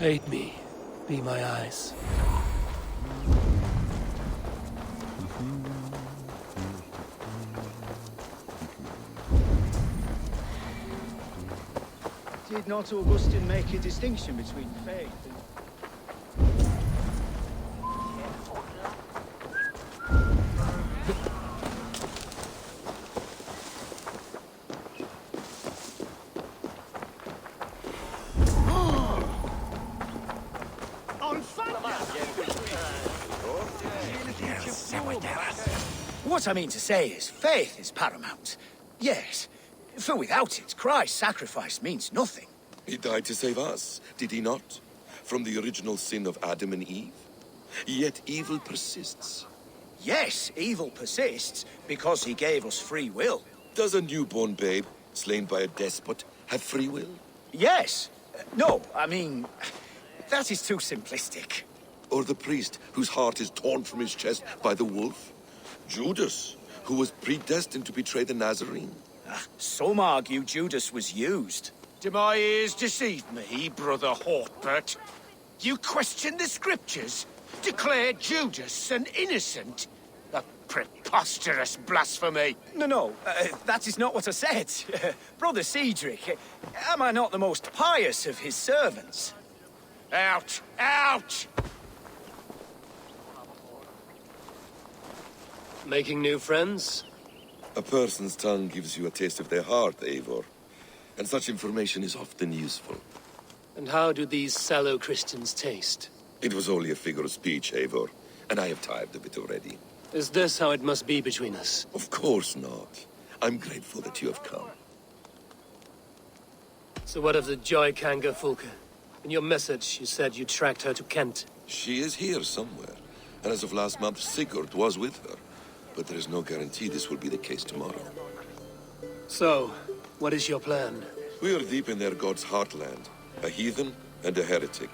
Aid me. Be my eyes. Did not Augustine make a distinction between faith and... What I mean to say is, faith is paramount. Yes, for without it, Christ's sacrifice means nothing. He died to save us, did he not? From the original sin of Adam and Eve? Yet evil persists. Yes, evil persists, because he gave us free will. Does a newborn babe, slain by a despot, have free will? Yes. No, I mean, that is too simplistic. Or the priest whose heart is torn from his chest by the wolf? Judas, who was predestined to betray the Nazarene? Some argue Judas was used. Do my ears deceive me, Brother Hortbert? You question the scriptures? Declare Judas an innocent? A preposterous blasphemy! No, that is not what I said. Brother Cedric, am I not the most pious of his servants? Out! Out! Making new friends? A person's tongue gives you a taste of their heart, Eivor. And such information is often useful. And how do these sallow Christians taste? It was only a figure of speech, Eivor, and I have tired of it already. Is this how it must be between us? Of course not. I'm grateful that you have come. So what of the Joy Kanga Fulke? In your message, you said you tracked her to Kent. She is here somewhere, and as of last month, Sigurd was with her. But there is no guarantee this will be the case tomorrow. So, what is your plan? We are deep in their god's heartland, a heathen and a heretic.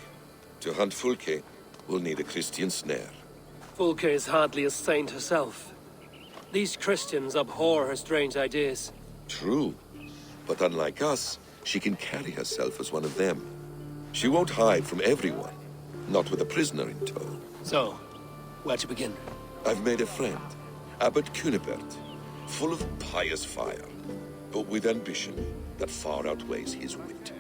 To hunt Fulke, we'll need a Christian snare. Fulke is hardly a saint herself. These Christians abhor her strange ideas. True, but unlike us, she can carry herself as one of them. She won't hide from everyone, not with a prisoner in tow. So, where to begin? I've made a friend, Abbot Cunibert, full of pious fire, but with ambition that far outweighs his wit.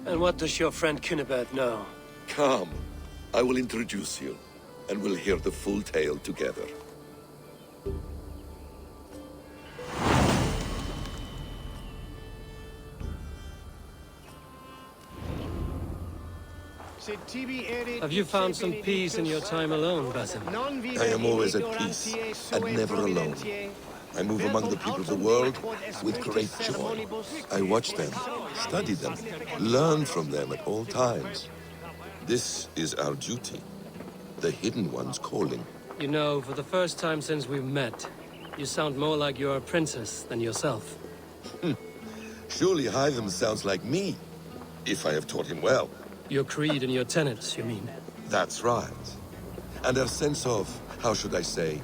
And what does your friend Cunibert know? Come, I will introduce you, and we'll hear the full tale together. Have you found some peace in your time alone, Basim? I am always at peace, and never alone. I move among the people of the world with great joy. I watch them, study them, learn from them at all times. This is our duty, the Hidden One's calling. You know, for the first time since we've met, you sound more like you're a princess than yourself. Surely Hytham sounds like me, if I have taught him well. Your creed and your tenets, you mean? That's right. And our sense of, how should I say,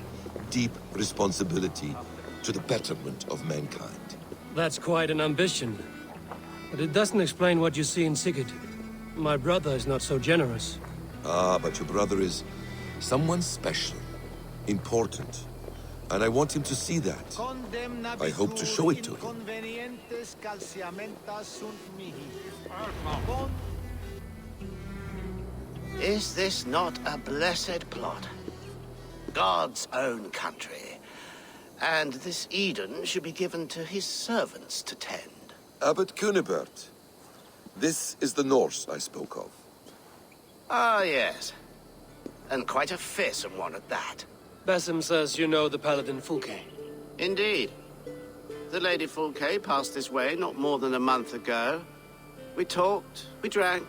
deep responsibility to the betterment of mankind. That's quite an ambition. But it doesn't explain what you see in Sigurd. My brother is not so generous. Ah, but your brother is someone special, important. And I want him to see that. I hope to show it to him. Is this not a blessed plot? God's own country. And this Eden should be given to his servants to tend. Abbot Cunibert. This is the Norse I spoke of. Ah, yes. And quite a fearsome one at that. Basim says you know the paladin Fulke. Indeed. The Lady Fulke passed this way not more than a month ago. We talked, we drank.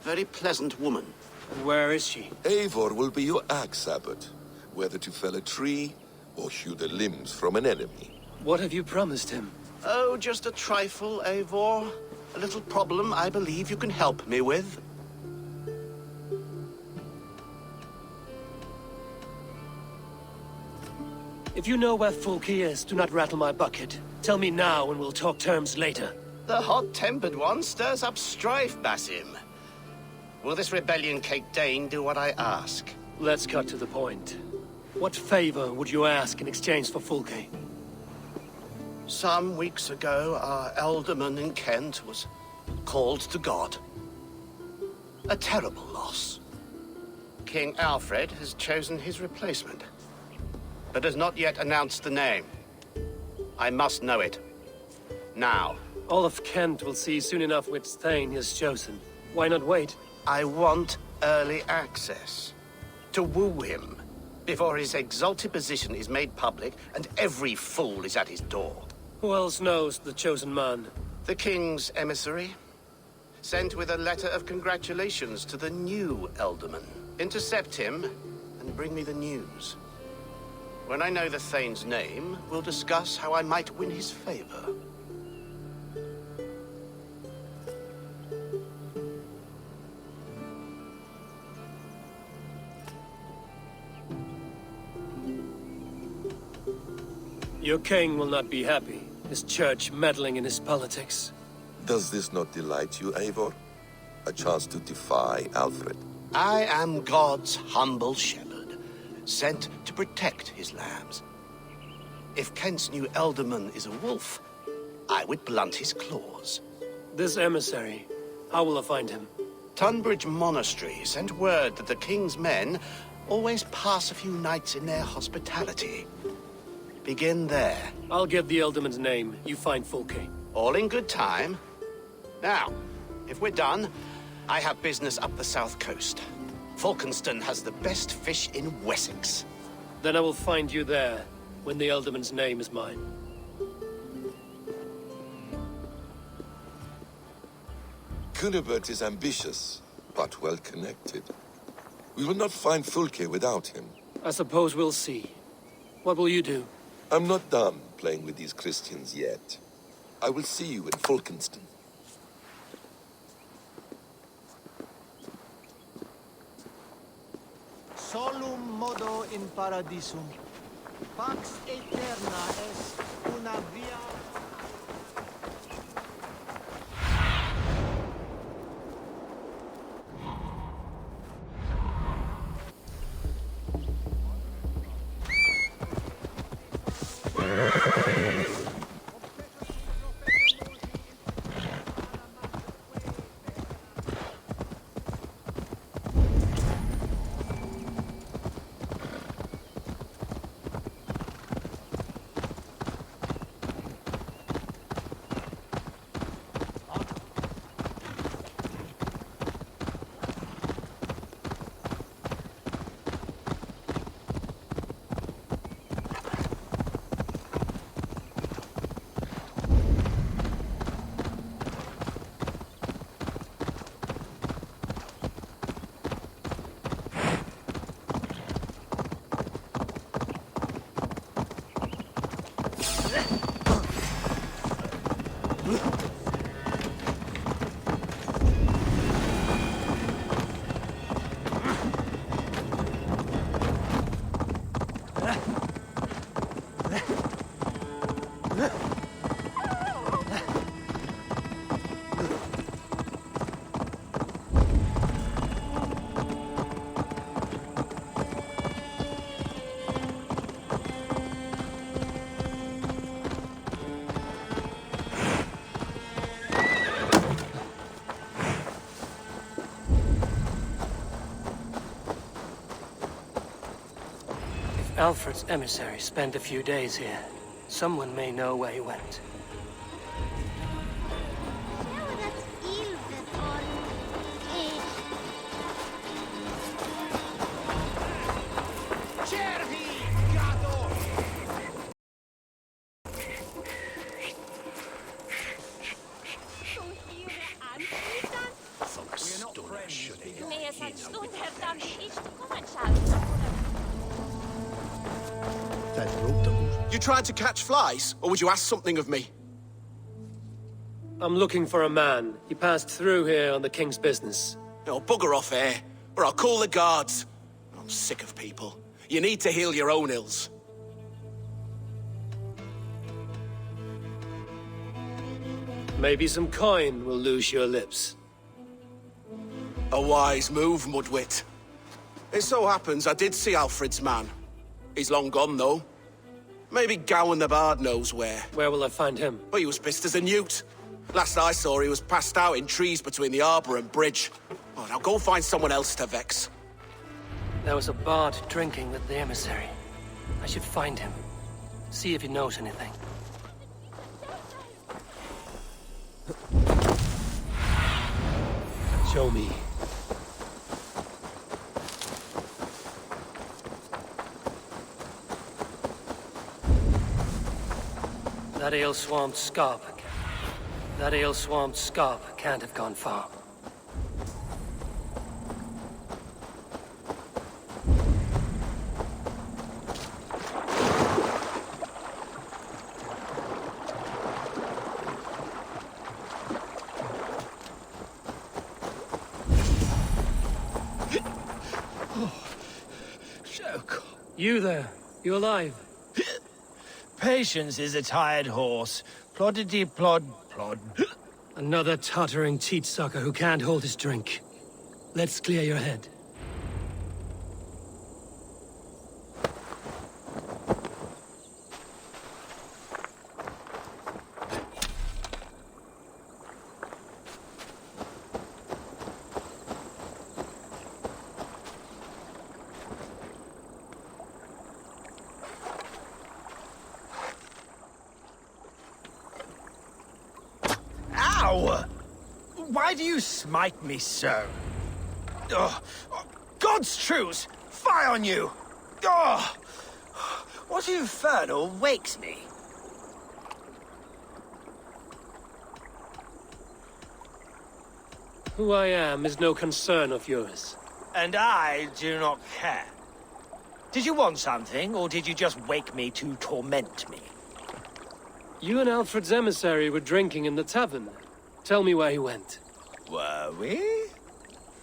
Very pleasant woman. And where is she? Eivor will be your axe, Abbot. Whether to fell a tree or hew the limbs from an enemy. What have you promised him? Oh, just a trifle, Eivor. A little problem I believe you can help me with. If you know where Fulke is, do not rattle my bucket. Tell me now and we'll talk terms later. The hot-tempered one stirs up strife, Basim. Will this rebellion Cape Dane do what I ask? Let's cut to the point. What favor would you ask in exchange for Fulke? Some weeks ago, our alderman in Kent was called to God. A terrible loss. King Alfred has chosen his replacement, but has not yet announced the name. I must know it. Now. All of Kent will see soon enough which Thane he has chosen. Why not wait? I want early access. To woo him, before his exalted position is made public and every fool is at his door. Who else knows the chosen man? The king's emissary, sent with a letter of congratulations to the new alderman. Intercept him and bring me the news. When I know the Thane's name, we'll discuss how I might win his favor. Your king will not be happy. His church meddling in his politics. Does this not delight you, Eivor? A chance to defy Alfred. I am God's humble shepherd, sent to protect his lambs. If Kent's new alderman is a wolf, I would blunt his claws. This emissary, how will I find him? Tunbridge Monastery sent word that the king's men always pass a few nights in their hospitality. Begin there. I'll get the alderman's name. You find Fulke. All in good time. Now, if we're done, I have business up the south coast. Falkenston has the best fish in Wessex. Then I will find you there, when the alderman's name is mine. Cunibert is ambitious, but well-connected. We will not find Fulke without him. I suppose we'll see. What will you do? I'm not done playing with these Christians yet. I will see you in Falkenston. Solum modo in paradisum. Pax aeterna est una via... Alfred's emissary spent a few days here. Someone may know where he went. You tried to catch flies, or would you ask something of me? I'm looking for a man. He passed through here on the king's business. No, bugger off here, or I'll call the guards. I'm sick of people. You need to heal your own ills. Maybe some coin will loose your lips. A wise move, Mudwit. It so happens I did see Alfred's man. He's long gone, though. Maybe Gowan the Bard knows where. Where will I find him? But he was pissed as a newt. Last I saw, he was passed out in trees between the harbour and bridge. Oh, now go find someone else to vex. There was a bard drinking with the emissary. I should find him. See if he knows anything. Show me. That ale-swamped scarp. That ale-swamped scarp can't have gone far. You there. You alive? Patience is a tired horse. Ploddity plod plod. Another tottering teat sucker who can't hold his drink. Let's clear your head. Ow! Why do you smite me so? Oh, God's truce! Fie on you! Oh, what infernal wakes me? Who I am is no concern of yours. And I do not care. Did you want something, or did you just wake me to torment me? You and Alfred's emissary were drinking in the tavern. Tell me where he went. Were we?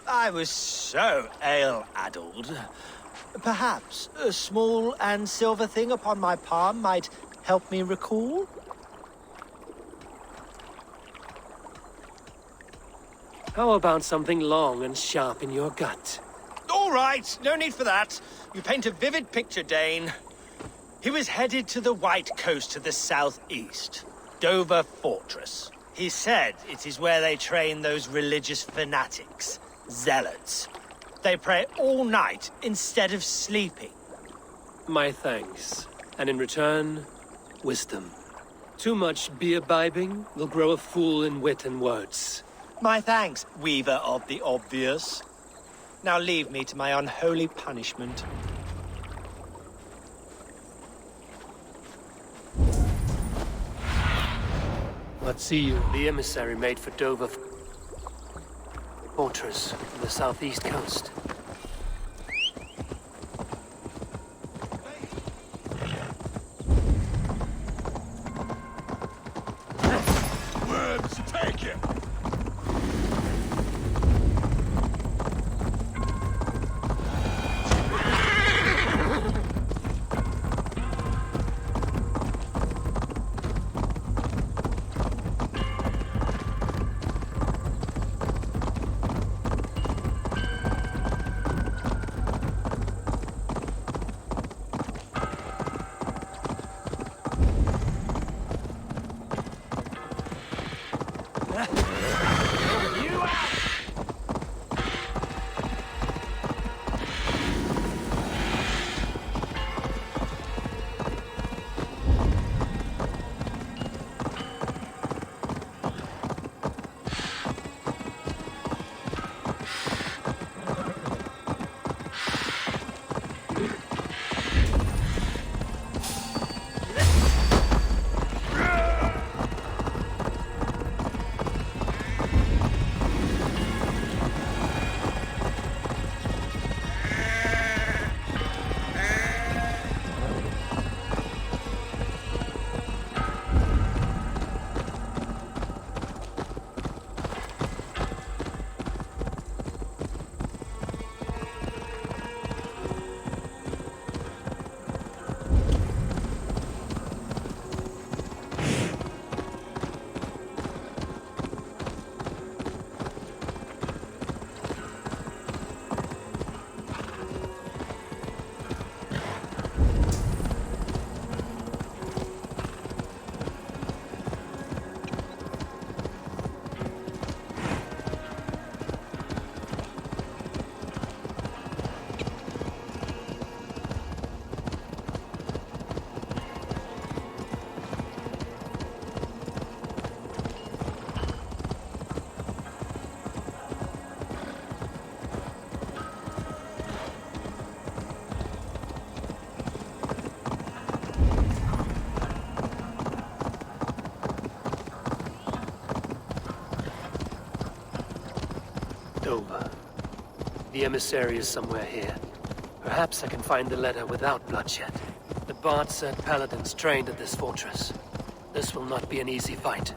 I was so ale-addled. Perhaps a small and silver thing upon my palm might help me recall? How about something long and sharp in your gut? All right, no need for that. You paint a vivid picture, Dane. He was headed to the White Coast to the southeast, Dover Fortress. He said it is where they train those religious fanatics, zealots. They pray all night instead of sleeping. My thanks. And in return, wisdom. Too much beer-bibbing will grow a fool in wit and words. My thanks, weaver of the obvious. Now leave me to my unholy punishment. What see you? The emissary made for Dover Fortress on the southeast coast. Words, take it! Dover. The emissary is somewhere here. Perhaps I can find the letter without bloodshed. The Bard said paladins trained at this fortress. This will not be an easy fight.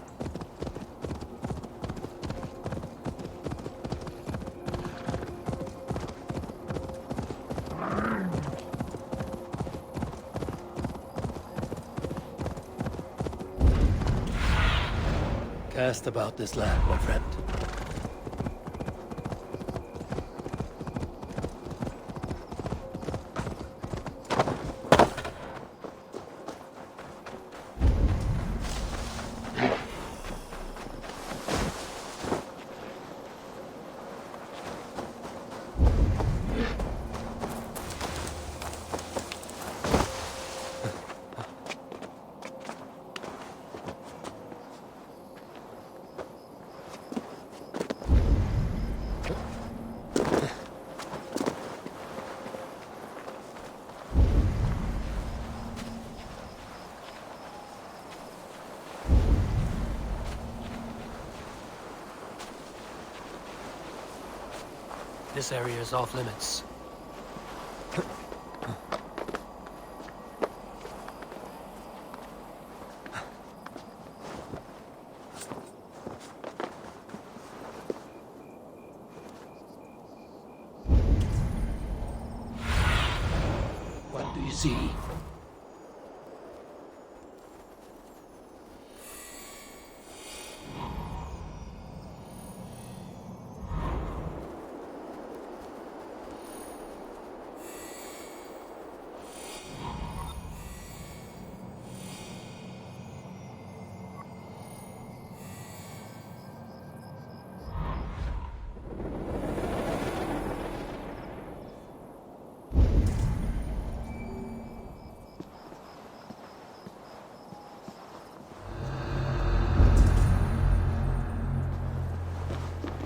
Cast about this land, my friend. This area is off limits. What do you see?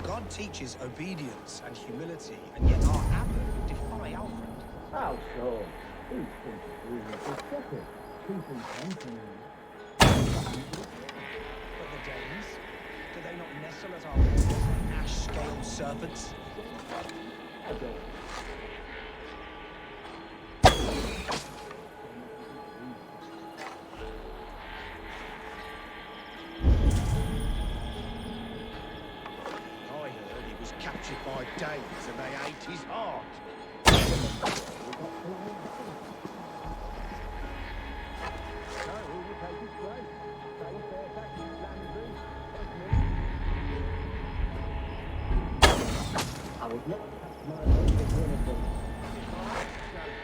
God teaches obedience and humility, and yet our abbot would defy Alfred. How so? These things are pathetic. People continue. But the Danes, do they not nestle at our borders like ash-scaled serpents? I don't. I heard he was captured by Danes and they ate his heart. I was not cast my own with one of them.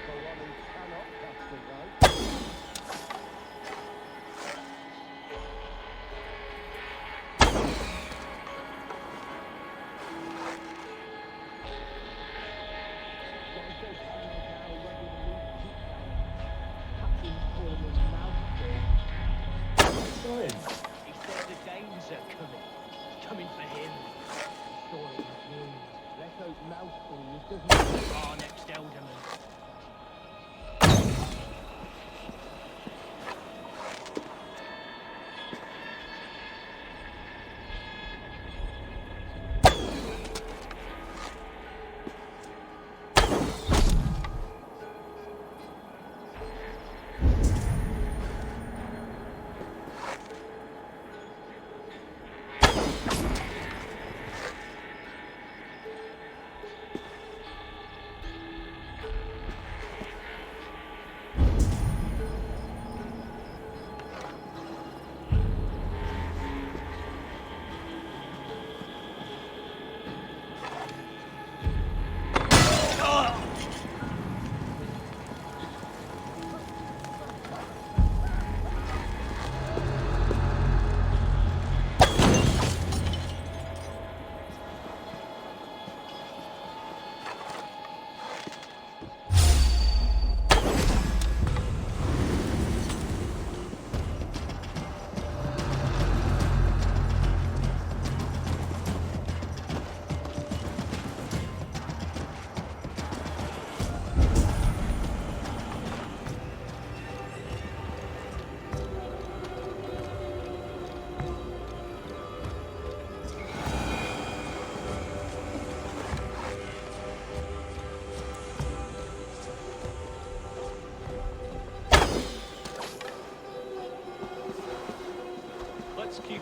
For one who cannot cast a vote. He said the Danes are coming. Coming for him. Let those mouthfuls doesn't Our next elderman.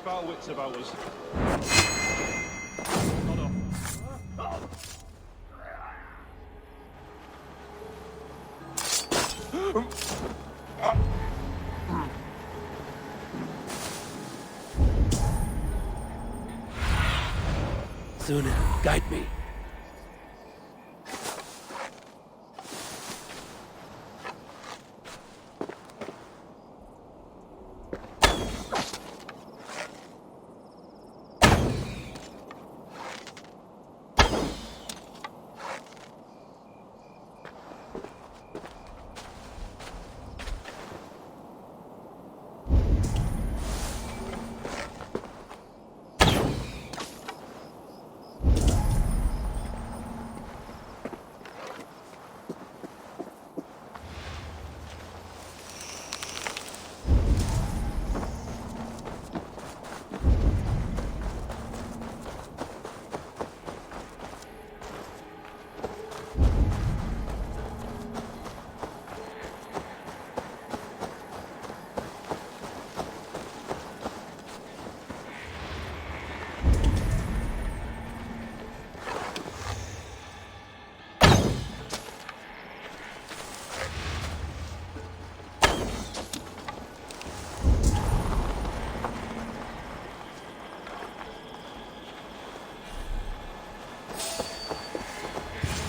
keep our wits about us. Not off. Sooner, guide me.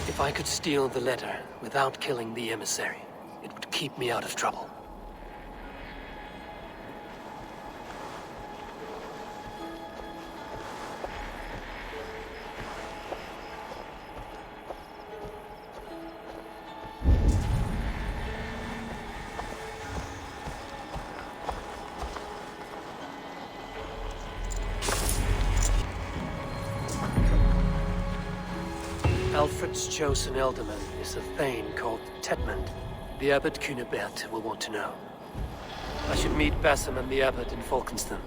If I could steal the letter without killing the emissary, it would keep me out of trouble. Alfred's chosen ealdorman is a thane called Tedmund. The Abbot Cunibert will want to know. I should meet Basim and the Abbot in Falkenston.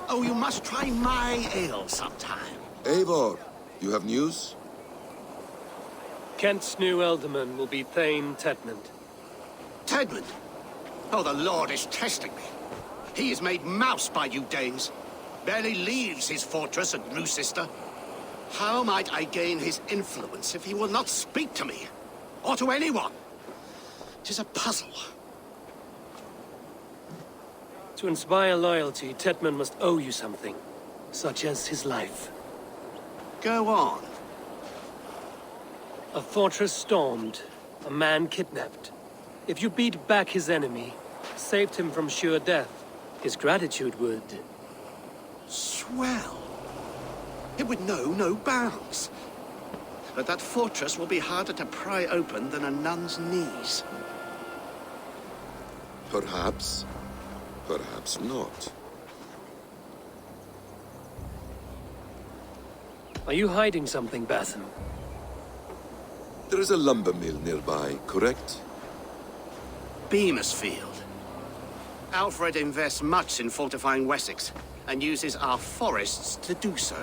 Oh, you must try my ale sometime. Eivor, you have news? Kent's new ealdorman will be Thane Tedmund. Tedmund? Oh, the Lord is testing me. He is made mouse by you Danes. Barely leaves his fortress at Gloucester. How might I gain his influence if he will not speak to me? Or to anyone? 'Tis a puzzle. To inspire loyalty, Tedmund must owe you something, such as his life. Go on. A fortress stormed, a man kidnapped. If you beat back his enemy, saved him from sure death, his gratitude would... Swell. It would know no bounds. but that fortress will be harder to pry open than a nun's knees. Perhaps. Perhaps not. Are you hiding something, Basim? There is a lumber mill nearby, correct? Beamisfield. Alfred invests much in fortifying Wessex, and uses our forests to do so.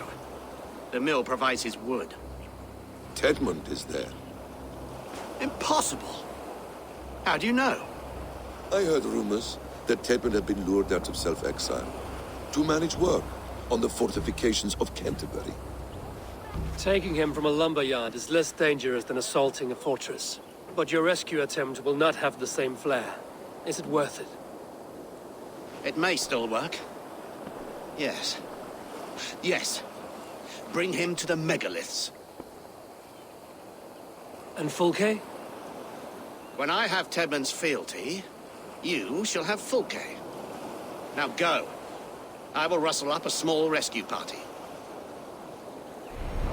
The mill provides his wood. Tedmund is there. Impossible! How do you know? I heard rumors that Tedmund had been lured out of self-exile to manage work on the fortifications of Canterbury. Taking him from a lumberyard is less dangerous than assaulting a fortress. But your rescue attempt will not have the same flair. Is it worth it? It may still work. Yes. Yes. Bring him to the megaliths. And Fulke? When I have Tedmund's fealty, you shall have Fulke. Now go. I will rustle up a small rescue party.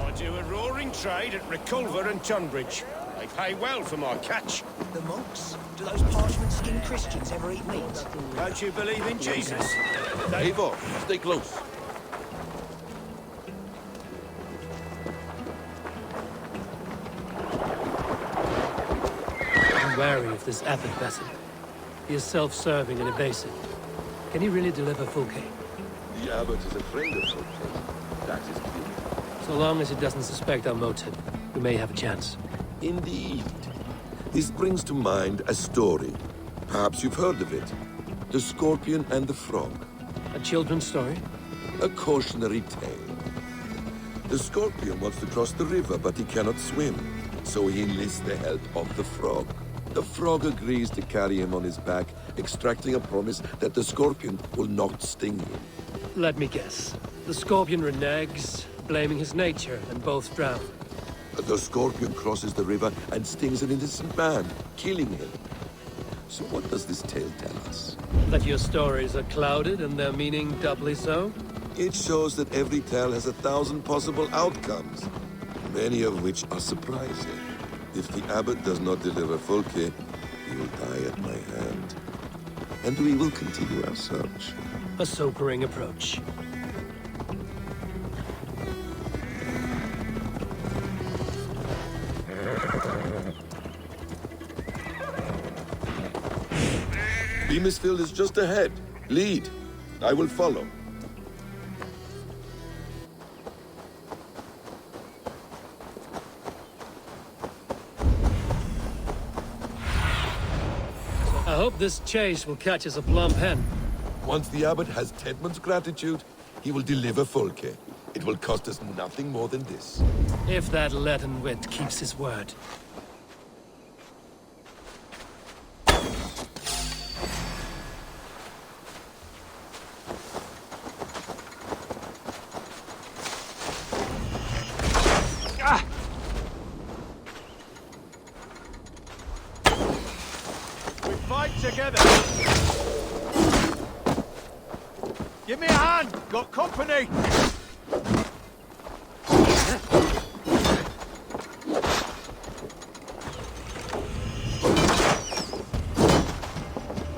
I do a roaring trade at Reculver and Tunbridge. They pay well for my catch. The monks? Do those parchment-skinned Christians ever eat meat? Don't you believe in Jesus? Eivor, stay close. I'm wary of this abbot, Basim. He is self-serving and evasive. Can he really deliver Fulke? The abbot is a friend of Fulke. That is clear. So long as he doesn't suspect our motive, we may have a chance. Indeed. This brings to mind a story. Perhaps you've heard of it. The Scorpion and the Frog. A children's story? A cautionary tale. The Scorpion wants to cross the river, but he cannot swim. So he enlists the help of the Frog. The Frog agrees to carry him on his back, extracting a promise that the Scorpion will not sting him. Let me guess. The Scorpion reneges, blaming his nature, and both drown. The Scorpion crosses the river and stings an innocent man, killing him. So what does this tale tell us? That your stories are clouded and their meaning doubly so? It shows that every tale has 1,000 possible outcomes, many of which are surprising. If the abbot does not deliver Fulke, he will die at my hand. And we will continue our search. A sobering approach. Beamisfield is just ahead. Lead. I will follow. I hope this chase will catch us a plump hen. Once the abbot has Tedmund's gratitude, he will deliver Fulke. It will cost us nothing more than this. If that leaden wit keeps his word. Fight together. Give me a hand. Got company.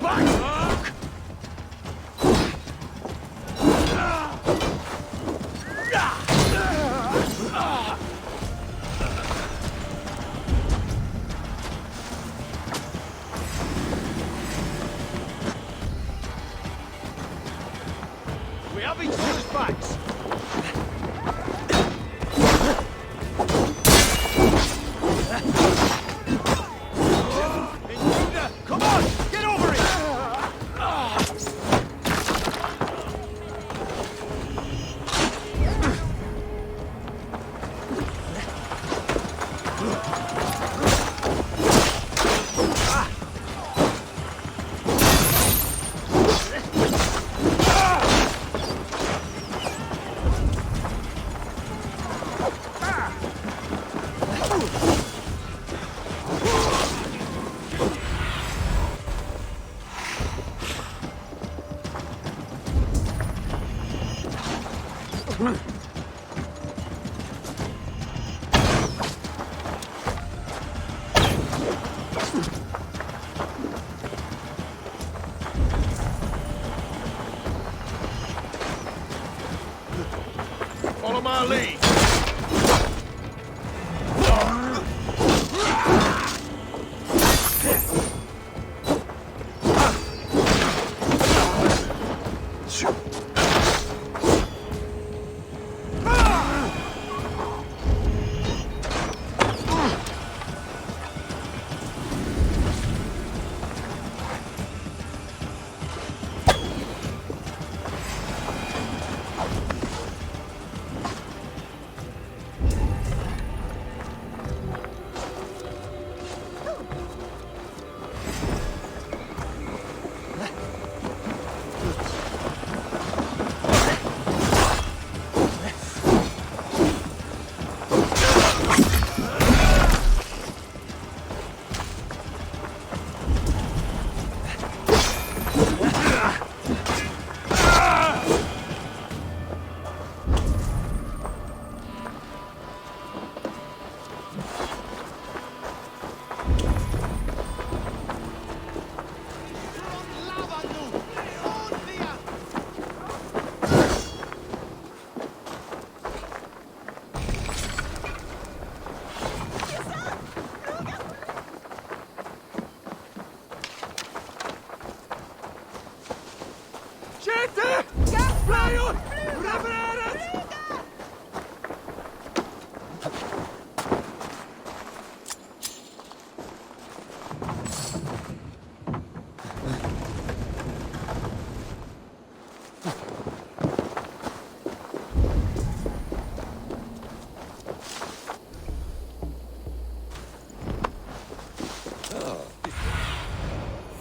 Back! We have each other's backs. Intruder, come on, get over it! from our lead!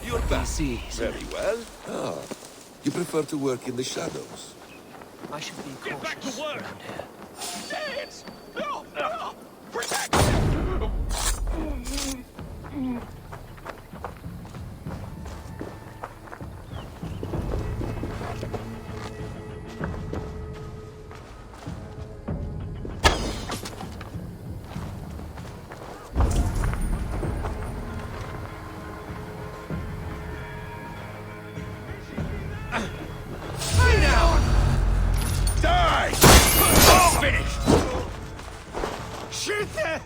You're back. Very well. Ah, you prefer to work in the shadows. I should be cautious. Get back to work! around here. Dance! No! No! Protect! Die! All finished! Schütte!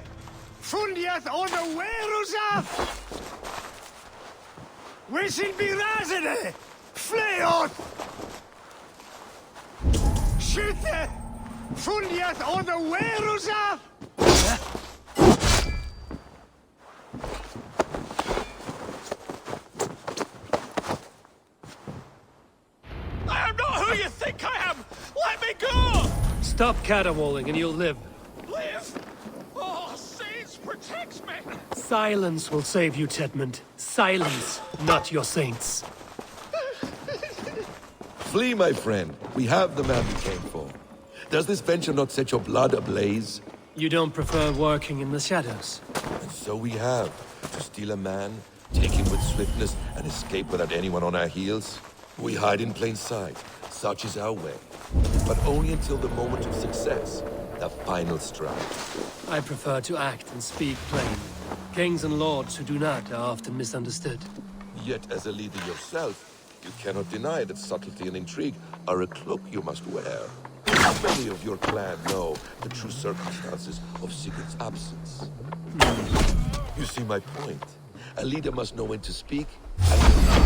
Fundiert ohne Werusa! We sind berazene! Fleot! Schütte! Fundiert ohne Werusa! I am not who you think I am! Let me go! Stop caterwauling and you'll live. Live! Oh, saints protects me! Silence will save you, Tedmund. Silence, not your saints. Flee, my friend. We have the man we came for. Does this venture not set your blood ablaze? You don't prefer working in the shadows? And so we have. To steal a man, take him with swiftness, and escape without anyone on our heels? We hide in plain sight. Such is our way. But only until the moment of success. The final strike. I prefer to act and speak plain. Kings and lords who do not are often misunderstood. Yet as a leader yourself, you cannot deny that subtlety and intrigue are a cloak you must wear. How many of your clan know the true circumstances of Sigurd's absence? You see my point. A leader must know when to speak and when not.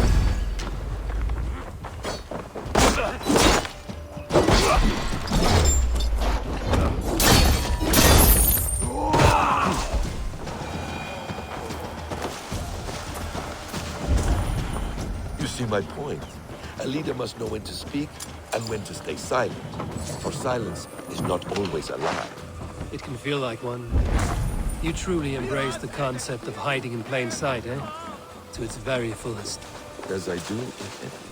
You see my point. A leader must know when to speak and when to stay silent. For silence is not always a lie. It can feel like one. You truly embrace the concept of hiding in plain sight, eh? To its very fullest. As I do in everything.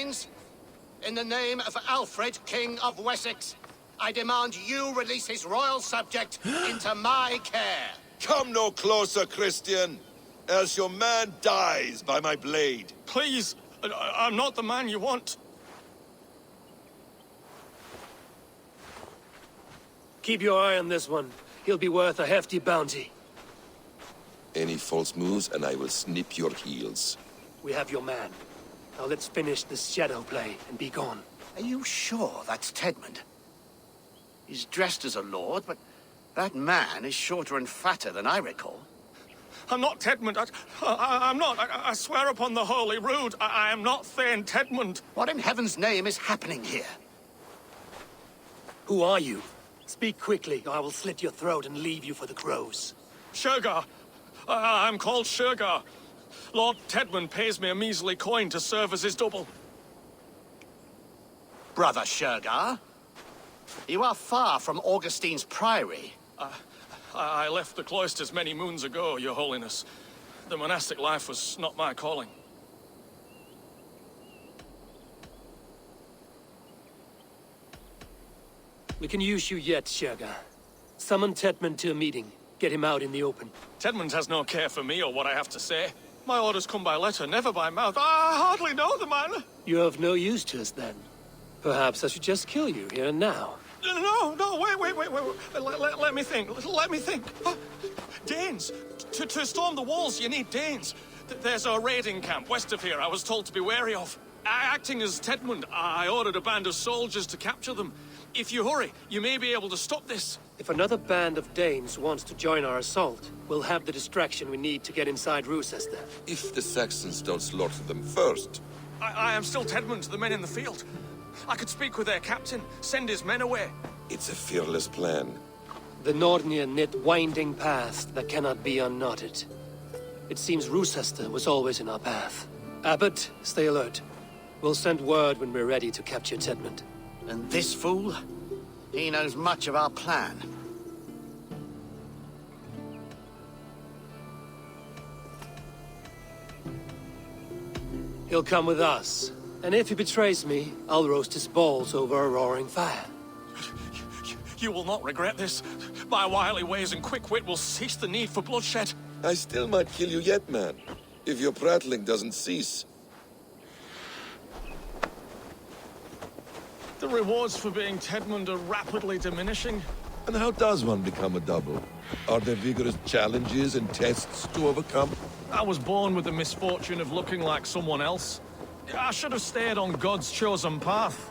Danes, in the name of Alfred, King of Wessex, I demand you release his royal subject into my care. Come no closer, Christian, else your man dies by my blade. Please, I'm not the man you want. Keep your eye on this one. He'll be worth a hefty bounty. Any false moves, and I will snip your heels. We have your man. Now let's finish this shadow play and be gone. Are you sure that's Tedmund? He's dressed as a lord, but that man is shorter and fatter than I recall. I'm not Tedmund. I'm not. I swear upon the Holy Rood, I am not Thane Tedmund. What in heaven's name is happening here? Who are you? Speak quickly, or I will slit your throat and leave you for the crows. Shergar. I'm called Shergar. Lord Tedmund pays me a measly coin to serve as his double. Brother Shergar? You are far from Augustine's priory. I left the cloisters many moons ago, Your Holiness. The monastic life was not my calling. We can use you yet, Shergar. Summon Tedmund to a meeting. Get him out in the open. Tedmund has no care for me or what I have to say. My orders come by letter, never by mouth. I hardly know the man. You're of no use to us, then. Perhaps I should just kill you here and now. No, wait. Let me think. Let me think. Danes. To storm the walls, you need Danes. There's a raiding camp west of here I was told to be wary of. Acting as Tedmund, I ordered a band of soldiers to capture them. If you hurry, you may be able to stop this. If another band of Danes wants to join our assault, we'll have the distraction we need to get inside Rochester. If the Saxons don't slaughter them first. I am still Tedmund to the men in the field. I could speak with their captain, send his men away. It's a fearless plan. The Nordnir knit winding paths that cannot be unknotted. It seems Rochester was always in our path. Abbot, stay alert. We'll send word when we're ready to capture Tedmund. And this fool? He knows much of our plan. He'll come with us. And if he betrays me, I'll roast his balls over a roaring fire. You will not regret this. My wily ways and quick wit will cease the need for bloodshed. I still might kill you yet, man. If your prattling doesn't cease. The rewards for being Tedmund are rapidly diminishing. And how does one become a double? Are there vigorous challenges and tests to overcome? I was born with the misfortune of looking like someone else. I should have stayed on God's chosen path.